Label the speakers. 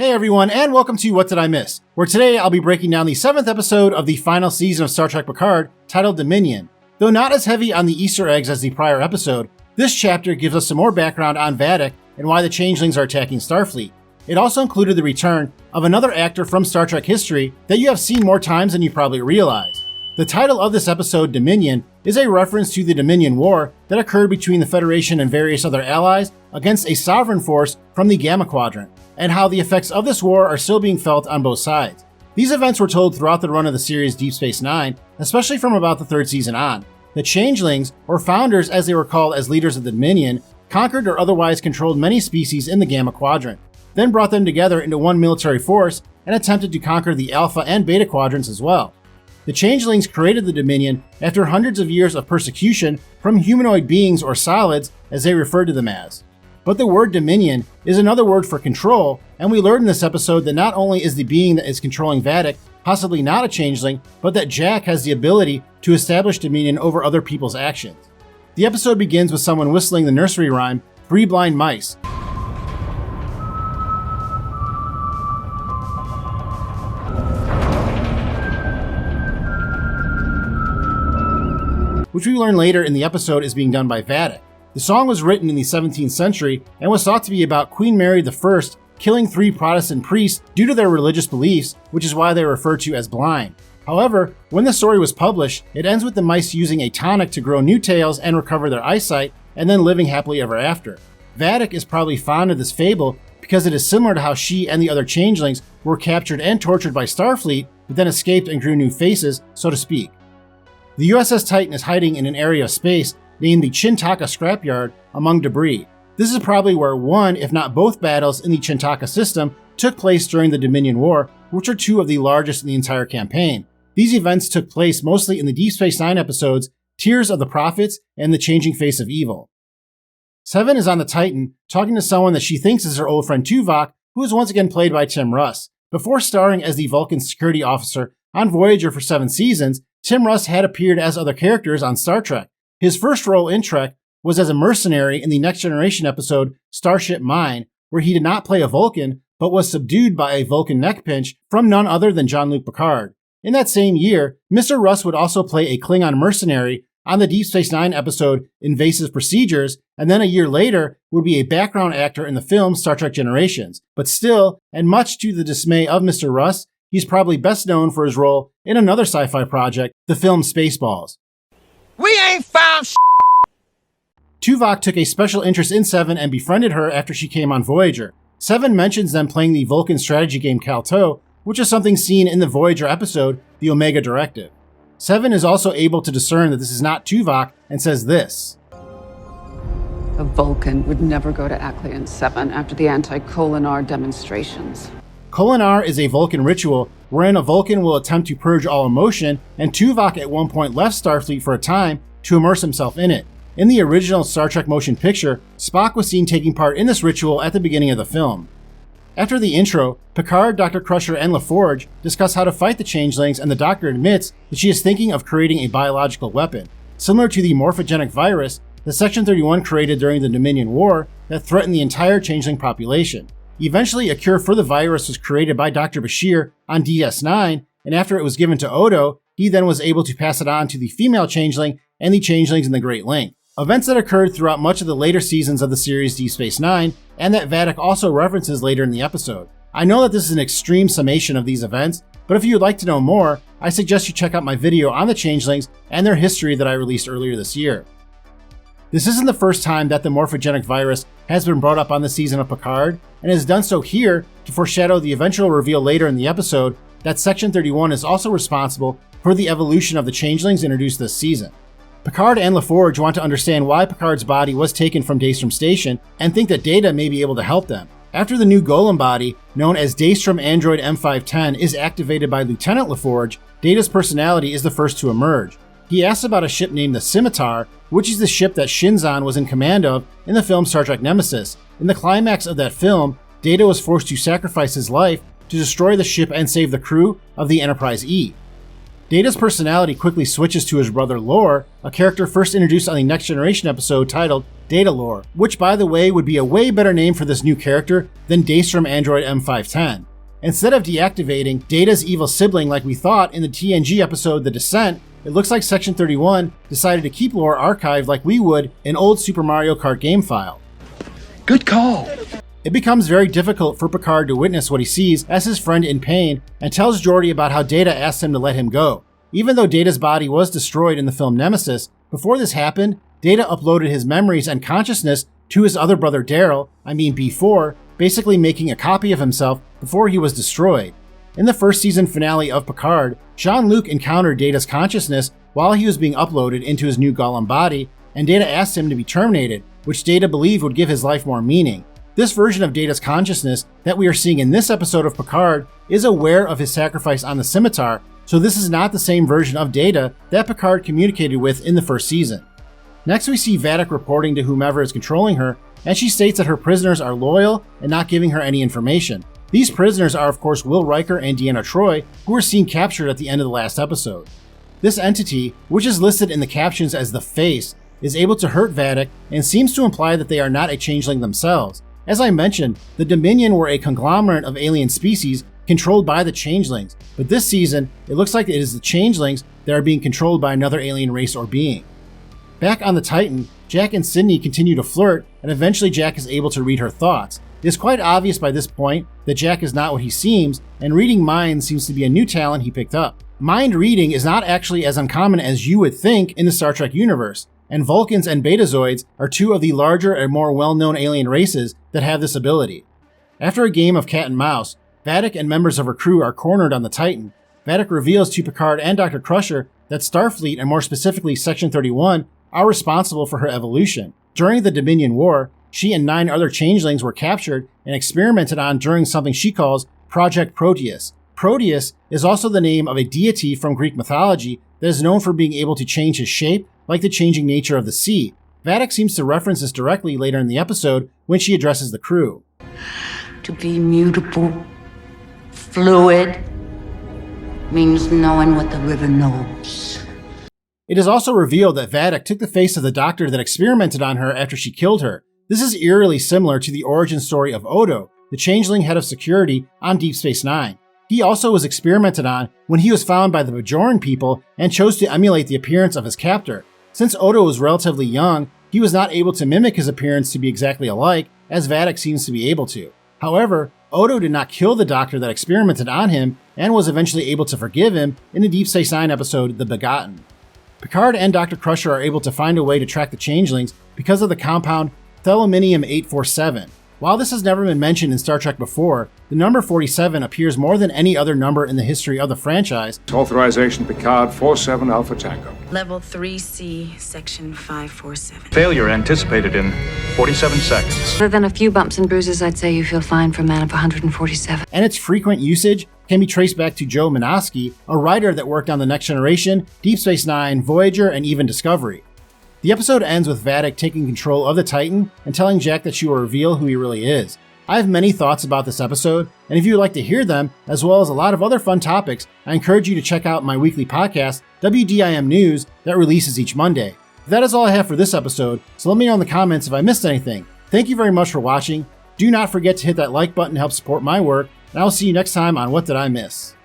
Speaker 1: Hey everyone, and welcome to What Did I Miss?, where today I'll be breaking down the 7th episode of the final season of Star Trek Picard, titled Dominion. Though not as heavy on the Easter eggs as the prior episode, this chapter gives us some more background on Vadic and why the Changelings are attacking Starfleet. It also included the return of another actor from Star Trek history that you have seen more times than you probably realize. The title of this episode, Dominion, is a reference to the Dominion War that occurred between the Federation and various other allies against a sovereign force from the Gamma Quadrant, and how the effects of this war are still being felt on both sides. These events were told throughout the run of the series Deep Space Nine, especially from about the 3rd season on. The Changelings, or Founders as they were called as leaders of the Dominion, conquered or otherwise controlled many species in the Gamma Quadrant, then brought them together into one military force and attempted to conquer the Alpha and Beta Quadrants as well. The Changelings created the Dominion after hundreds of years of persecution from humanoid beings or solids, as they referred to them as. But the word Dominion is another word for control, and we learned in this episode that not only is the being that is controlling Vadic possibly not a changeling, but that Jack has the ability to establish dominion over other people's actions. The episode begins with someone whistling the nursery rhyme, Three Blind Mice. Which we learn later in the episode is being done by Vadic. The song was written in the 17th century and was thought to be about Queen Mary I killing 3 Protestant priests due to their religious beliefs, which is why they are referred to as blind. However, when the story was published, it ends with the mice using a tonic to grow new tails and recover their eyesight, and then living happily ever after. Vadic is probably fond of this fable because it is similar to how she and the other changelings were captured and tortured by Starfleet, but then escaped and grew new faces, so to speak. The USS Titan is hiding in an area of space named the Chantaka Scrapyard among debris. This is probably where one, if not both battles in the Chantaka system took place during the Dominion War, which are 2 of the largest in the entire campaign. These events took place mostly in the Deep Space Nine episodes Tears of the Prophets and The Changing Face of Evil. Seven is on the Titan talking to someone that she thinks is her old friend Tuvok, who is once again played by Tim Russ. Before starring as the Vulcan security officer on Voyager for 7 seasons, Tim Russ had appeared as other characters on Star Trek. His first role in Trek was as a mercenary in the Next Generation episode Starship Mine, where he did not play a Vulcan, but was subdued by a Vulcan neck pinch from none other than Jean-Luc Picard. In that same year, Mr. Russ would also play a Klingon mercenary on the Deep Space Nine episode Invasive Procedures, and then a year later would be a background actor in the film Star Trek Generations. But still, and much to the dismay of Mr. Russ, he's probably best known for his role in another sci-fi project, the film Spaceballs.
Speaker 2: We ain't found shit.
Speaker 1: Tuvok took a special interest in Seven and befriended her after she came on Voyager. Seven mentions them playing the Vulcan strategy game Calto, which is something seen in the Voyager episode, The Omega Directive. Seven is also able to discern that this is not Tuvok and says this.
Speaker 3: A Vulcan would never go to Acklyon 7 after the anti-Kolinar demonstrations.
Speaker 1: Kolinar is a Vulcan ritual wherein a Vulcan will attempt to purge all emotion, and Tuvok at one point left Starfleet for a time to immerse himself in it. In the original Star Trek motion picture, Spock was seen taking part in this ritual at the beginning of the film. After the intro, Picard, Dr. Crusher, and LaForge discuss how to fight the Changelings, and the Doctor admits that she is thinking of creating a biological weapon, similar to the morphogenic virus that Section 31 created during the Dominion War that threatened the entire Changeling population. Eventually, a cure for the virus was created by Dr. Bashir on DS9, and after it was given to Odo, he then was able to pass it on to the female Changeling and the Changelings in the Great Length. Events that occurred throughout much of the later seasons of the series Deep Space Nine, and that Vadic also references later in the episode. I know that this is an extreme summation of these events, but if you would like to know more, I suggest you check out my video on the Changelings and their history that I released earlier this year. This isn't the first time that the morphogenic virus has been brought up on the season of Picard, and has done so here to foreshadow the eventual reveal later in the episode that Section 31 is also responsible for the evolution of the Changelings introduced this season. Picard and LaForge want to understand why Picard's body was taken from Daystrom Station and think that Data may be able to help them. After the new Golem body, known as Daystrom Android M510, is activated by Lieutenant LaForge, Data's personality is the first to emerge. He asks about a ship named the Scimitar, which is the ship that Shinzon was in command of in the film Star Trek Nemesis. In the climax of that film, Data was forced to sacrifice his life to destroy the ship and save the crew of the Enterprise E. Data's personality quickly switches to his brother Lore, a character first introduced on the Next Generation episode titled Data Lore, which by the way would be a way better name for this new character than Daystrom Android M510. Instead of deactivating Data's evil sibling like we thought in the TNG episode The Descent, it looks like Section 31 decided to keep Lore archived like we would an old Super Mario Kart game file.
Speaker 2: Good call.
Speaker 1: It becomes very difficult for Picard to witness what he sees as his friend in pain and tells Geordi about how Data asked him to let him go. Even though Data's body was destroyed in the film Nemesis, before this happened, Data uploaded his memories and consciousness to his other brother Daryl, B4, basically making a copy of himself before he was destroyed. In the first season finale of Picard, Jean-Luc encountered Data's consciousness while he was being uploaded into his new Golem body, and Data asked him to be terminated, which Data believed would give his life more meaning. This version of Data's consciousness that we are seeing in this episode of Picard is aware of his sacrifice on the scimitar, so this is not the same version of Data that Picard communicated with in the first season. Next we see Vadic reporting to whomever is controlling her, and she states that her prisoners are loyal and not giving her any information. These prisoners are of course Will Riker and Deanna Troi, who were seen captured at the end of the last episode. This entity, which is listed in the captions as the Face, is able to hurt Vadic and seems to imply that they are not a changeling themselves. As I mentioned, the Dominion were a conglomerate of alien species controlled by the Changelings, but this season, it looks like it is the Changelings that are being controlled by another alien race or being. Back on the Titan, Jack and Sydney continue to flirt, and eventually Jack is able to read her thoughts. It is quite obvious by this point that Jack is not what he seems, and reading minds seems to be a new talent he picked up. Mind reading is not actually as uncommon as you would think in the Star Trek universe, and Vulcans and Betazoids are two of the larger and more well-known alien races that have this ability. After a game of cat and mouse, Vadic and members of her crew are cornered on the Titan. Vadic reveals to Picard and Dr. Crusher that Starfleet, and more specifically Section 31, are responsible for her evolution. During the Dominion War, she and 9 other changelings were captured and experimented on during something she calls Project Proteus. Proteus is also the name of a deity from Greek mythology that is known for being able to change his shape like the changing nature of the sea. Vadic seems to reference this directly later in the episode when she addresses the crew.
Speaker 4: To be mutable, fluid, means knowing what the river knows.
Speaker 1: It is also revealed that Vadic took the face of the doctor that experimented on her after she killed her. This is eerily similar to the origin story of Odo, the changeling head of security on Deep Space Nine. He also was experimented on when he was found by the Bajoran people and chose to emulate the appearance of his captor. Since Odo was relatively young, he was not able to mimic his appearance to be exactly alike, as Vadic seems to be able to. However, Odo did not kill the doctor that experimented on him and was eventually able to forgive him in the Deep Space Nine episode The Begotten. Picard and Dr. Crusher are able to find a way to track the changelings because of the compound Thelominium 847. While this has never been mentioned in Star Trek before, the number 47 appears more than any other number in the history of the franchise.
Speaker 5: Authorization Picard 47 Alpha Tango.
Speaker 6: Level 3C, Section 547.
Speaker 7: Failure anticipated in 47 seconds.
Speaker 8: Other than a few bumps and bruises, I'd say you feel fine for a man of 147.
Speaker 1: And its frequent usage can be traced back to Joe Menosky, a writer that worked on The Next Generation, Deep Space Nine, Voyager, and even Discovery. The episode ends with Vadic taking control of the Titan and telling Jack that she will reveal who he really is. I have many thoughts about this episode, and if you would like to hear them, as well as a lot of other fun topics, I encourage you to check out my weekly podcast, WDIM News, that releases each Monday. That is all I have for this episode, so let me know in the comments if I missed anything. Thank you very much for watching. Do not forget to hit that like button to help support my work, and I will see you next time on What Did I Miss?